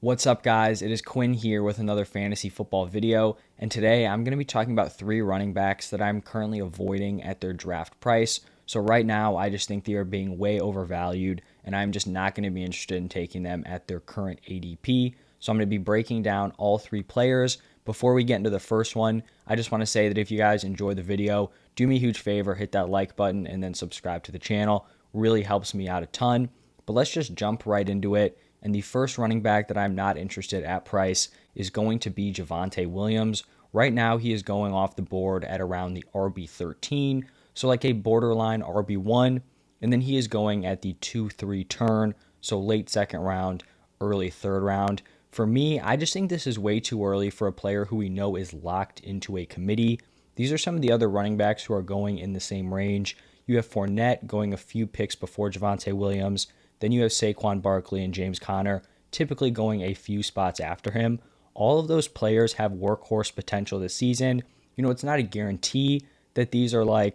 What's up, guys? It is Quinn here with another fantasy football video, and today I'm going to be talking about three running backs that I'm currently avoiding at their draft price. So right now, I just think they are being way overvalued, and I'm just not going to be interested in taking them at their current ADP. So I'm going to be breaking down all three players. Before we get into the first one, I just want to say that if you guys enjoy the video, do me a huge favor, hit that like button and then subscribe to the channel. Really helps me out a ton. But let's just jump right into it. And the first running back that I'm not interested at price is going to be Javonte Williams. Right now, he is going off the board at around the RB13, so like a borderline RB1. And then he is going at the 2-3 turn, so late second round, early third round. For me, I just think this is way too early for a player who we know is locked into a committee. These are some of the other running backs who are going in the same range. You have Fournette going a few picks before Javonte Williams. Then you have Saquon Barkley and James Conner typically going a few spots after him. All of those players have workhorse potential this season. It's not a guarantee that these are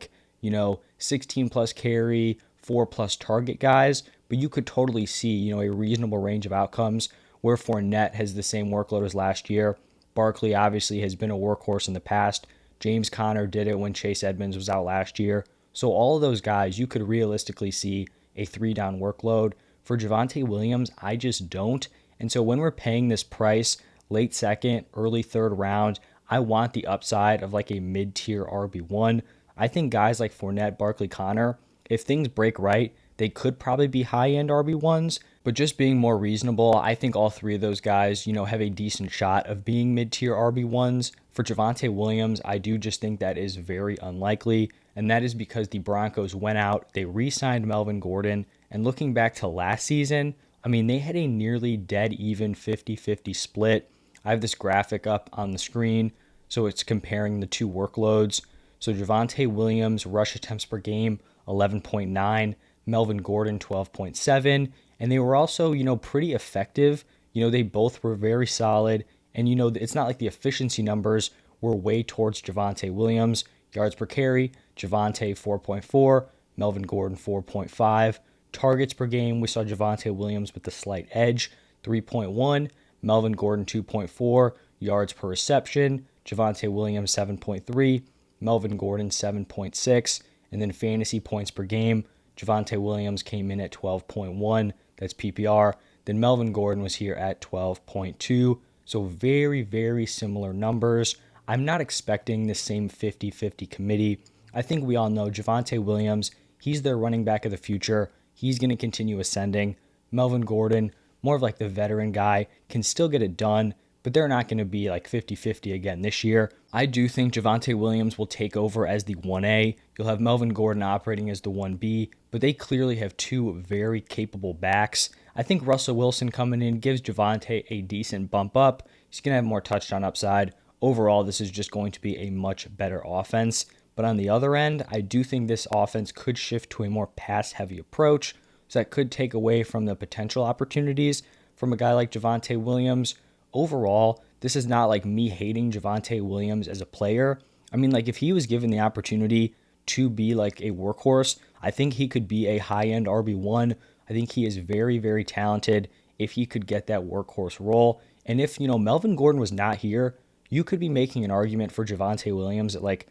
16 plus carry, 4 plus target guys, but you could totally see, a reasonable range of outcomes where Fournette has the same workload as last year. Barkley obviously has been a workhorse in the past. James Conner did it when Chase Edmonds was out last year. So all of those guys, you could realistically see a 3-down workload. For Javonte Williams, I just don't. And so when we're paying this price, late second, early third round, I want the upside of like a mid-tier RB1. I think guys like Fournette, Barkley, Connor, if things break right, they could probably be high-end RB1s. But just being more reasonable, I think all three of those guys, have a decent shot of being mid-tier RB1s. For Javonte Williams, I do just think that is very unlikely. And that is because the Broncos went out, they re-signed Melvin Gordon, and looking back to last season, they had a nearly dead even 50-50 split. I have this graphic up on the screen, so it's comparing the two workloads. So Javonte Williams, rush attempts per game, 11.9, Melvin Gordon, 12.7, and they were also, pretty effective. They both were very solid, and, it's not like the efficiency numbers were way towards Javonte Williams. Yards per carry, Javonte 4.4, Melvin Gordon 4.5. Targets per game, we saw Javonte Williams with the slight edge, 3.1, Melvin Gordon 2.4. Yards per reception, Javonte Williams 7.3, Melvin Gordon 7.6. And then fantasy points per game, Javonte Williams came in at 12.1, that's PPR. Then Melvin Gordon was here at 12.2. So very, very similar numbers. I'm not expecting the same 50-50 committee. I think we all know Javonte Williams, he's their running back of the future. He's going to continue ascending. Melvin Gordon, more of like the veteran guy, can still get it done, but they're not going to be like 50-50 again this year. I do think Javonte Williams will take over as the 1A. You'll have Melvin Gordon operating as the 1B, but they clearly have two very capable backs. I think Russell Wilson coming in gives Javonte a decent bump up. He's going to have more touchdown upside. Overall, this is just going to be a much better offense. But on the other end, I do think this offense could shift to a more pass-heavy approach, so that could take away from the potential opportunities from a guy like Javonte Williams. Overall, this is not like me hating Javonte Williams as a player. If he was given the opportunity to be like a workhorse, I think he could be a high-end RB1. I think he is very, very talented if he could get that workhorse role. And if, Melvin Gordon was not here, you could be making an argument for Javonte Williams at like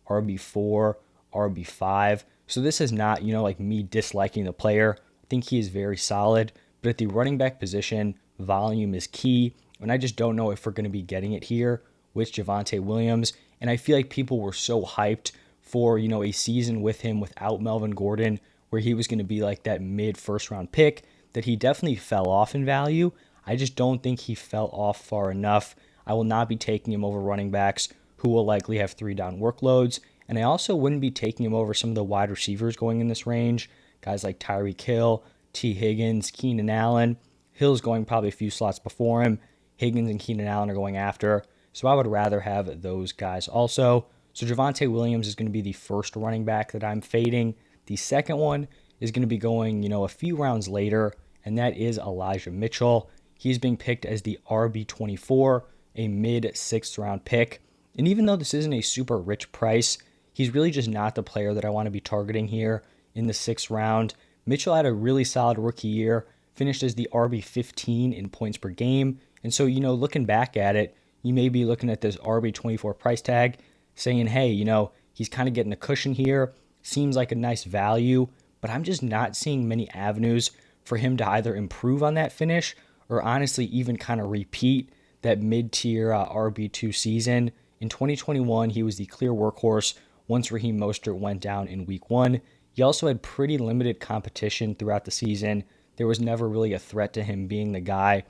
RB4, RB5. So this is not, like me disliking the player. I think he is very solid. But at the running back position, volume is key. And I just don't know if we're going to be getting it here with Javonte Williams. And I feel like people were so hyped for, a season with him without Melvin Gordon, where he was going to be like that mid-first round pick, that he definitely fell off in value. I just don't think he fell off far enough. I will not be taking him over running backs who will likely have 3-down workloads. And I also wouldn't be taking him over some of the wide receivers going in this range. Guys like Tyreek Hill, T. Higgins, Keenan Allen. Hill's going probably a few slots before him. Higgins and Keenan Allen are going after. So I would rather have those guys also. So Javonte Williams is going to be the first running back that I'm fading. The second one is going to be going, a few rounds later, and that is Elijah Mitchell. He's being picked as the RB24, a mid-6th round pick. And even though this isn't a super rich price, he's really just not the player that I want to be targeting here in the 6th round. Mitchell had a really solid rookie year, finished as the RB15 in points per game. And so, looking back at it, you may be looking at this RB24 price tag saying, hey, he's kind of getting a cushion here. Seems like a nice value, but I'm just not seeing many avenues for him to either improve on that finish or honestly even kind of repeat that mid-tier RB2 season. In 2021, he was the clear workhorse once Raheem Mostert went down in week 1. He also had pretty limited competition throughout the season. There was never really a threat to him being the guy,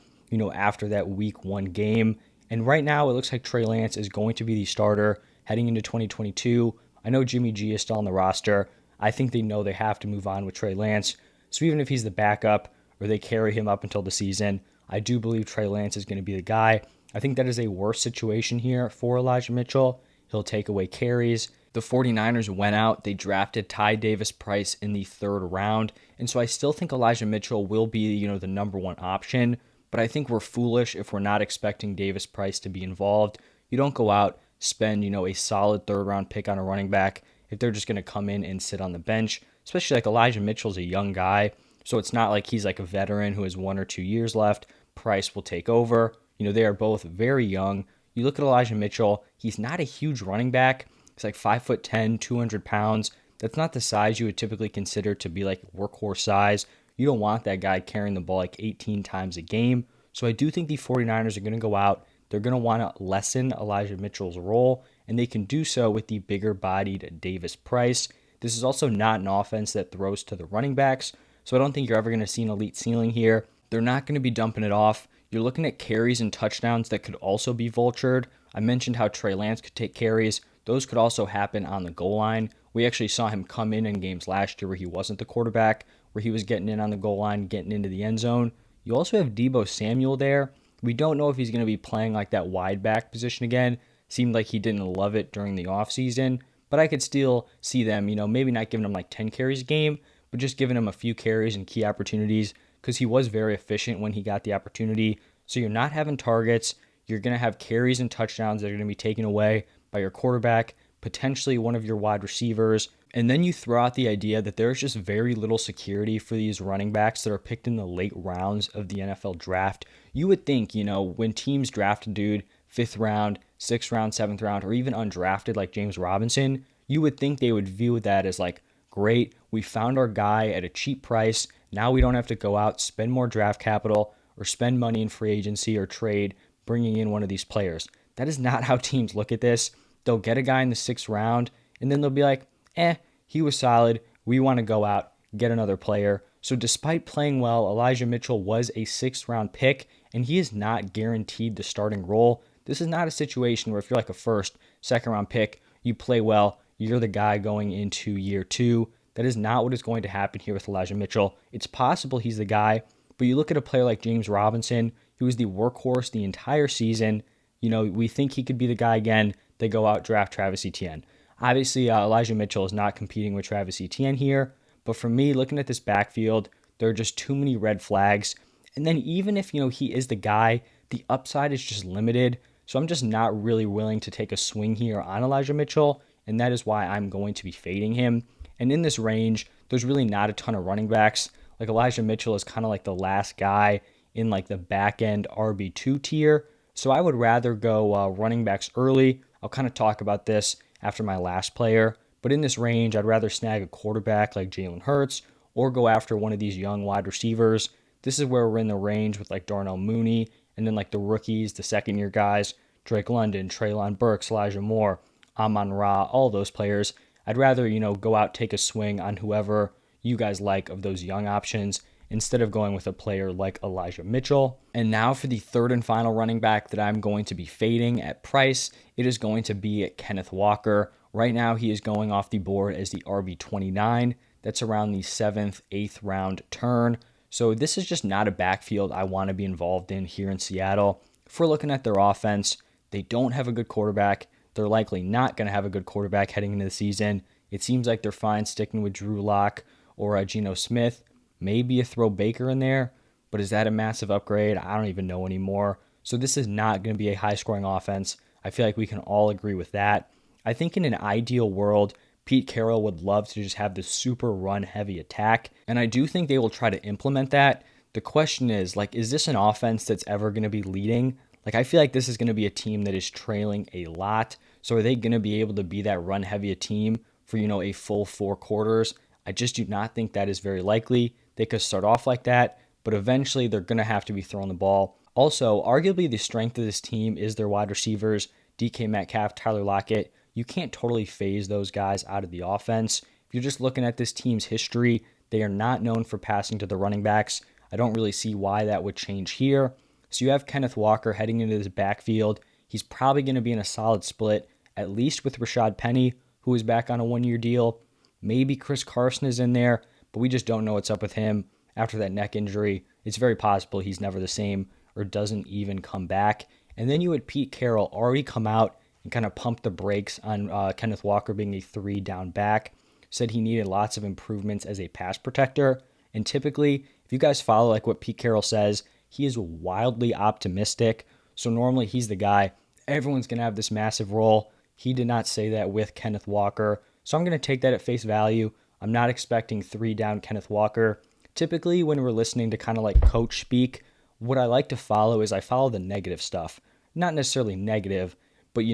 after that week 1 game. And right now, it looks like Trey Lance is going to be the starter heading into 2022. I know Jimmy G is still on the roster. I think they know they have to move on with Trey Lance. So even if he's the backup or they carry him up until the season, I do believe Trey Lance is going to be the guy. I think that is a worse situation here for Elijah Mitchell. He'll take away carries. The 49ers went out. They drafted Ty Davis-Price in the 3rd round. And so I still think Elijah Mitchell will be, the number 1 option. But I think we're foolish if we're not expecting Davis-Price to be involved. You don't go out, spend, a solid 3rd round pick on a running back if they're just going to come in and sit on the bench, especially like Elijah Mitchell's a young guy. So it's not like he's like a veteran who has 1 or 2 years left. Price will take over. They are both very young. You look at Elijah Mitchell, he's not a huge running back. He's like 5'10", 200 pounds. That's not the size you would typically consider to be like workhorse size. You don't want that guy carrying the ball like 18 times a game. So I do think the 49ers are going to go out. They're going to want to lessen Elijah Mitchell's role, and they can do so with the bigger-bodied Davis-Price. This is also not an offense that throws to the running backs, so I don't think you're ever going to see an elite ceiling here. They're not going to be dumping it off. You're looking at carries and touchdowns that could also be vultured. I mentioned how Trey Lance could take carries. Those could also happen on the goal line. We actually saw him come in games last year where he wasn't the quarterback, where he was getting in on the goal line, getting into the end zone. You also have Deebo Samuel there. We don't know if he's going to be playing like that wide back position again. Seemed like he didn't love it during the offseason, but I could still see them, maybe not giving him like 10 carries a game, but just giving him a few carries and key opportunities because he was very efficient when he got the opportunity. So you're not having targets. You're going to have carries and touchdowns that are going to be taken away by your quarterback, potentially one of your wide receivers. And then you throw out the idea that there's just very little security for these running backs that are picked in the late rounds of the NFL draft. You would think, when teams draft a dude 5th round, 6th round, 7th round, or even undrafted like James Robinson, you would think they would view that as like, great, we found our guy at a cheap price. Now we don't have to go out, spend more draft capital, or spend money in free agency or trade bringing in one of these players. That is not how teams look at this. They'll get a guy in the 6th round, and then they'll be like, he was solid. We want to go out, get another player. So despite playing well, Elijah Mitchell was a 6th round pick, and he is not guaranteed the starting role. This is not a situation where if you're like a 1st, 2nd round pick, you play well, you're the guy going into year 2. That is not what is going to happen here with Elijah Mitchell. It's possible he's the guy, but you look at a player like James Robinson, who was the workhorse the entire season. We think he could be the guy again. They go out, draft Travis Etienne. Obviously, Elijah Mitchell is not competing with Travis Etienne here, but for me, looking at this backfield, there are just too many red flags. And then even if, he is the guy, the upside is just limited. So I'm just not really willing to take a swing here on Elijah Mitchell, and that is why I'm going to be fading him. And in this range, there's really not a ton of running backs. Like Elijah Mitchell is kind of like the last guy in like the back end RB2 tier. So I would rather go running backs early. I'll kind of talk about this after my last player. But in this range, I'd rather snag a quarterback like Jalen Hurts or go after one of these young wide receivers. This is where we're in the range with like Darnell Mooney and then like the rookies, the 2nd-year guys, Drake London, Treylon Burks, Elijah Moore, Amon-Ra, all those players. I'd rather, go out, take a swing on whoever you guys like of those young options instead of going with a player like Elijah Mitchell. And now for the 3rd and final running back that I'm going to be fading at price, it is going to be Kenneth Walker. Right now, he is going off the board as the RB29. That's around the 7th, 8th round turn. So this is just not a backfield I want to be involved in here in Seattle. If we're looking at their offense, they don't have a good quarterback. They're likely not going to have a good quarterback heading into the season. It seems like they're fine sticking with Drew Lock or Geno Smith. Maybe a throw Baker in there, but is that a massive upgrade? I don't even know anymore. So this is not going to be a high-scoring offense. I feel like we can all agree with that. I think in an ideal world, Pete Carroll would love to just have this super run-heavy attack, and I do think they will try to implement that. The question is, like, is this an offense that's ever going to be leading? Like, I feel like this is going to be a team that is trailing a lot. So are they going to be able to be that run heavy team for, a full 4 quarters? I just do not think that is very likely. They could start off like that, but eventually they're going to have to be throwing the ball. Also, arguably the strength of this team is their wide receivers, DK Metcalf, Tyler Lockett. You can't totally phase those guys out of the offense. If you're just looking at this team's history, they are not known for passing to the running backs. I don't really see why that would change here. So you have Kenneth Walker heading into this backfield. He's probably going to be in a solid split, at least with Rashad Penny, who is back on a 1-year deal. Maybe Chris Carson is in there, but we just don't know what's up with him after that neck injury. It's very possible he's never the same or doesn't even come back. And then you had Pete Carroll already come out and kind of pump the brakes on Kenneth Walker being a 3-down back. Said he needed lots of improvements as a pass protector. And typically, if you guys follow like what Pete Carroll says, he is wildly optimistic. So normally he's the guy, everyone's going to have this massive role. He did not say that with Kenneth Walker. So I'm going to take that at face value. I'm not expecting 3-down Kenneth Walker. Typically, when we're listening to kind of like coach speak, what I like to follow is I follow the negative stuff. Not necessarily negative, but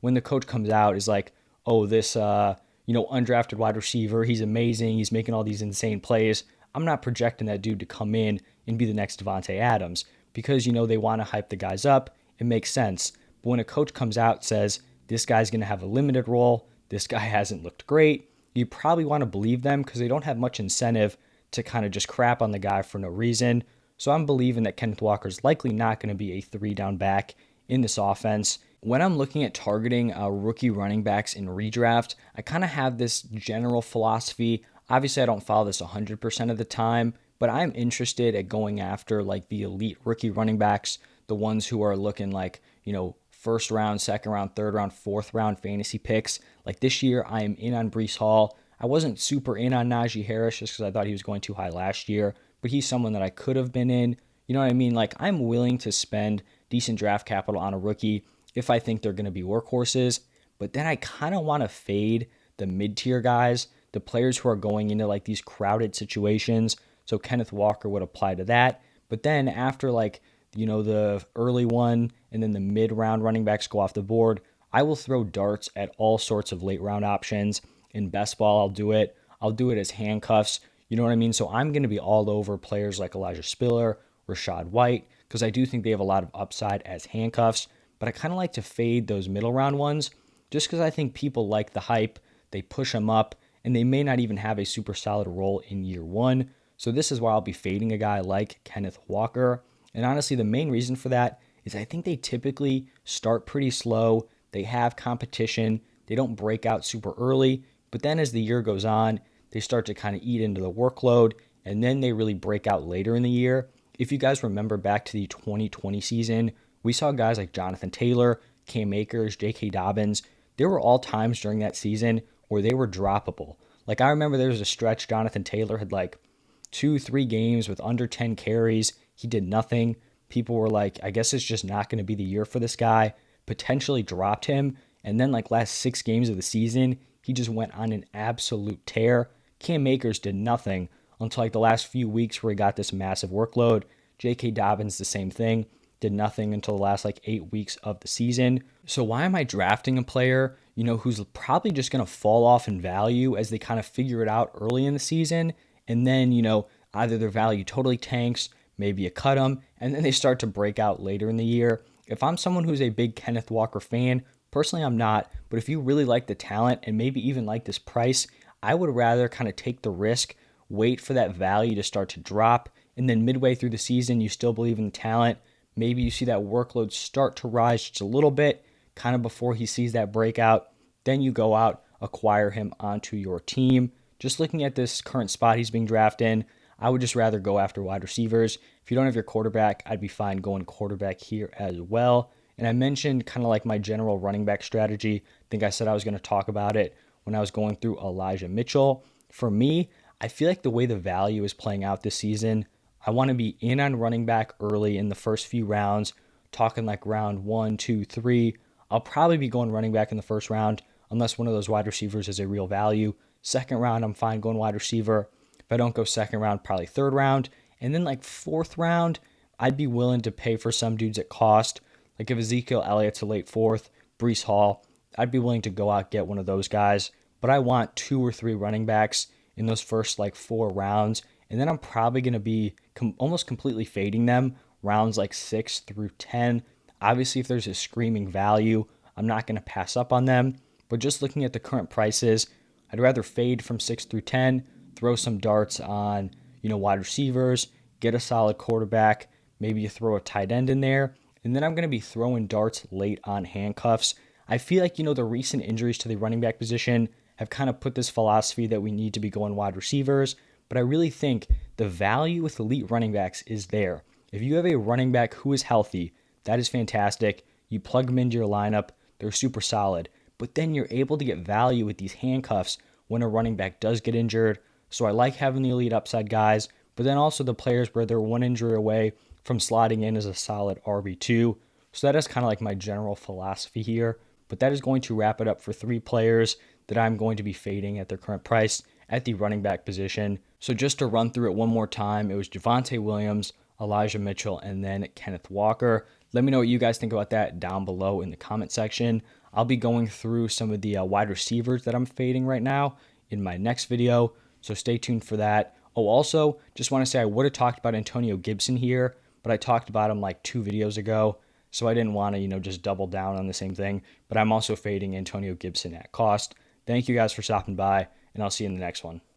when the coach comes out is like, oh, this undrafted wide receiver, he's amazing, he's making all these insane plays. I'm not projecting that dude to come in and be the next Davante Adams because, they want to hype the guys up. It makes sense. But when a coach comes out and says, this guy's going to have a limited role, this guy hasn't looked great, you probably want to believe them because they don't have much incentive to kind of just crap on the guy for no reason. So I'm believing that Kenneth Walker is likely not going to be a 3-down back in this offense. When I'm looking at targeting rookie running backs in redraft, I kind of have this general philosophy. Obviously, I don't follow this 100% of the time, but I'm interested at going after like the elite rookie running backs, the ones who are looking like, first round, second round, third round, fourth round fantasy picks. Like this year, I am in on Breece Hall. I wasn't super in on Najee Harris just because I thought he was going too high last year, but he's someone that I could have been in. You know what I mean? Like I'm willing to spend decent draft capital on a rookie if I think they're going to be workhorses, but then I kind of want to fade the mid-tier guys, the players who are going into like these crowded situations. So Kenneth Walker would apply to that. But then after like, the early one and then the mid-round running backs go off the board, I will throw darts at all sorts of late-round options. In best ball, I'll do it. I'll do it as handcuffs. You know what I mean? So I'm going to be all over players like Elijah Spiller, Rashad White, because I do think they have a lot of upside as handcuffs. But I kind of like to fade those middle round ones just because I think people like the hype. They push them up, and they may not even have a super solid role in year one. So this is why I'll be fading a guy like Kenneth Walker. And honestly, the main reason for that is I think they typically start pretty slow. They have competition. They don't break out super early. But then as the year goes on, they start to kind of eat into the workload, and then they really break out later in the year. If you guys remember back to the 2020 season, we saw guys like Jonathan Taylor, Cam Akers, J.K. Dobbins. There were all times during that season where they were droppable. Like I remember there was a stretch Jonathan Taylor had like 2-3 games with under 10 carries. He did nothing. People were like, I guess it's just not going to be the year for this guy. Potentially dropped him. And then like last 6 games of the season, he just went on an absolute tear. Cam Akers did nothing until like the last few weeks where he got this massive workload. J.K. Dobbins, the same thing. Did nothing until the last like 8 weeks of the season. So why am I drafting a player, who's probably just going to fall off in value as they kind of figure it out early in the season? And then, either their value totally tanks, maybe you cut them, and then they start to break out later in the year. If I'm someone who's a big Kenneth Walker fan, personally I'm not, but if you really like the talent and maybe even like this price, I would rather kind of take the risk, wait for that value to start to drop, and then midway through the season, you still believe in the talent. Maybe you see that workload start to rise just a little bit, kind of before he sees that breakout. Then you go out, acquire him onto your team. Just looking at this current spot he's being drafted in, I would just rather go after wide receivers. If you don't have your quarterback, I'd be fine going quarterback here as well. And I mentioned kind of like my general running back strategy. I think I said I was going to talk about it when I was going through Elijah Mitchell. For me, I feel like the way the value is playing out this season, I want to be in on running back early in the first few rounds, talking like round 1, 2, 3. I'll probably be going running back in the first round unless one of those wide receivers is a real value. Second round, I'm fine going wide receiver. If I don't go second round, probably third round. And then like fourth round, I'd be willing to pay for some dudes at cost. Like if Ezekiel Elliott's a late fourth, Brees Hall, I'd be willing to go out and get one of those guys. But I want 2 or 3 running backs in those first like 4 rounds. And then I'm probably going to be almost completely fading them rounds like 6 through 10. Obviously, if there's a screaming value, I'm not going to pass up on them. But just looking at the current prices, I'd rather fade from 6 through 10, throw some darts on, wide receivers, get a solid quarterback, maybe you throw a tight end in there, and then I'm going to be throwing darts late on handcuffs. I feel like, the recent injuries to the running back position have kind of put this philosophy that we need to be going wide receivers, but I really think the value with elite running backs is there. If you have a running back who is healthy, that is fantastic. You plug them into your lineup, they're super solid, but then you're able to get value with these handcuffs when a running back does get injured. So I like having the elite upside guys, but then also the players where they're one injury away from slotting in as a solid RB2. So that is kind of like my general philosophy here. But that is going to wrap it up for 3 players that I'm going to be fading at their current price at the running back position. So just to run through it one more time, it was Javonte Williams, Elijah Mitchell, and then Kenneth Walker. Let me know what you guys think about that down below in the comment section. I'll be going through some of the wide receivers that I'm fading right now in my next video, so stay tuned for that. Oh, also, just want to say I would have talked about Antonio Gibson here, but I talked about him like 2 videos ago, so I didn't want to, just double down on the same thing. But I'm also fading Antonio Gibson at cost. Thank you guys for stopping by, and I'll see you in the next one.